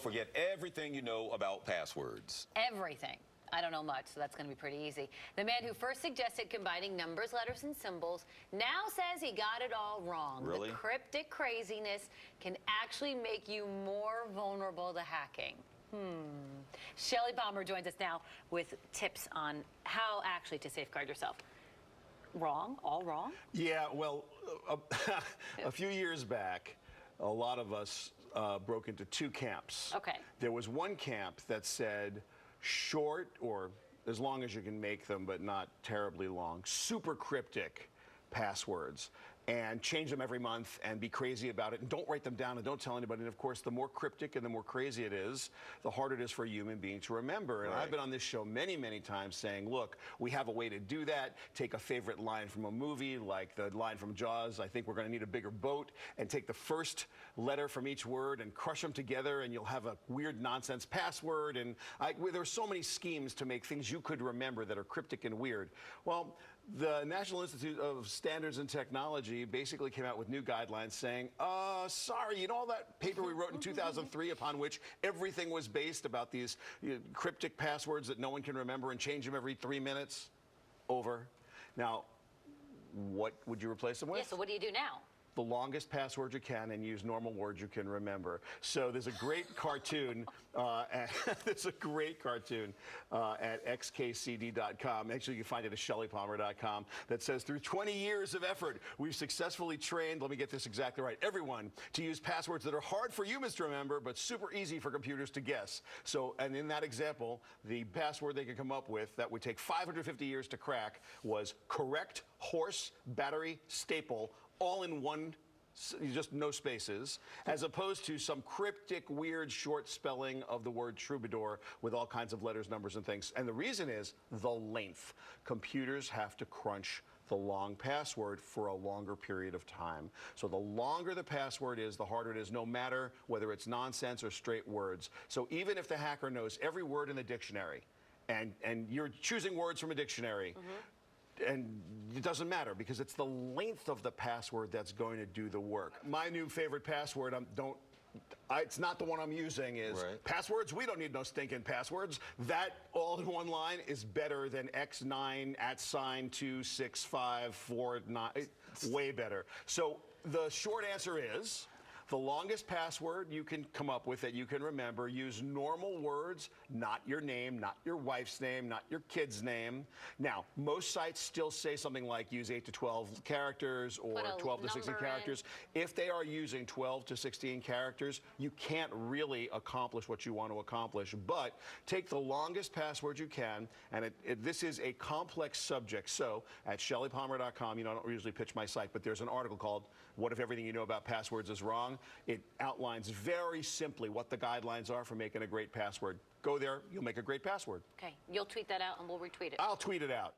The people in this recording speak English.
Don't forget everything you know about passwords. Everything. I don't know much, so that's going to be pretty easy. The man who first suggested combining numbers, letters, and symbols now says he got it all wrong. Really? The cryptic craziness can actually make you more vulnerable to hacking. Shelly Palmer joins us now with tips on how actually to safeguard yourself. Wrong? All wrong? Yeah, well, a few years back, a lot of us broke into two camps. Okay. There was one camp that said short, or as long as you can make them, but not terribly long, super cryptic passwords, and change them every month and be crazy about it, and don't write them down and don't tell anybody. And of course, the more cryptic and the more crazy it is, the harder it is for a human being to remember. And Right. I've been on this show many, many times saying, look, we have a way to do that. Take a favorite line from a movie, like the line from Jaws, I think we're going to need a bigger boat, and take the first letter from each word and crush them together, and you'll have a weird nonsense password. And there are so many schemes to make things you could remember that are cryptic and weird. Well, the National Institute of Standards and Technology basically came out with new guidelines saying, sorry, you know all that paper we wrote in 2003 upon which everything was based about these cryptic passwords that no one can remember and change them every 3 minutes? Over. Now, what would you replace them with? Yeah, so what do you do now? The longest password you can and use normal words you can remember. So there's a great cartoon, there's a great cartoon at xkcd.com. Actually, you can find it at shellypalmer.com that says, through 20 years of effort, we've successfully trained, let me get this exactly right, everyone to use passwords that are hard for humans to remember, but super easy for computers to guess. So, and in that example, the password they could come up with that would take 550 years to crack was correct horse battery staple, all in one, just no spaces, as opposed to some cryptic, weird, short spelling of the word troubadour with all kinds of letters, numbers, and things. And the reason is the length. Computers have to crunch the long password for a longer period of time. So the longer the password is, the harder it is, no matter whether it's nonsense or straight words. So even if the hacker knows every word in the dictionary, and you're choosing words from a dictionary, and it doesn't matter because it's the length of the password that's going to do the work. My new favorite password, it's not the one I'm using, is Right. passwords. We don't need no stinking passwords. That all in one line is better than X9 @265449. Way better. So the short answer is, the longest password you can come up with that you can remember, use normal words, not your name, not your wife's name, not your kid's name. Now, most sites still say something like use 8 to 12 characters or 12 to 16 characters. If they are using 12 to 16 characters, you can't really accomplish what you want to accomplish. But take the longest password you can, and this is a complex subject. So at shellypalmer.com, I don't usually pitch my site, but there's an article called What If Everything You Know About Passwords Is Wrong? It outlines very simply what the guidelines are for making a great password. Go there, you'll make a great password. Okay, you'll tweet that out and we'll retweet it. I'll tweet it out.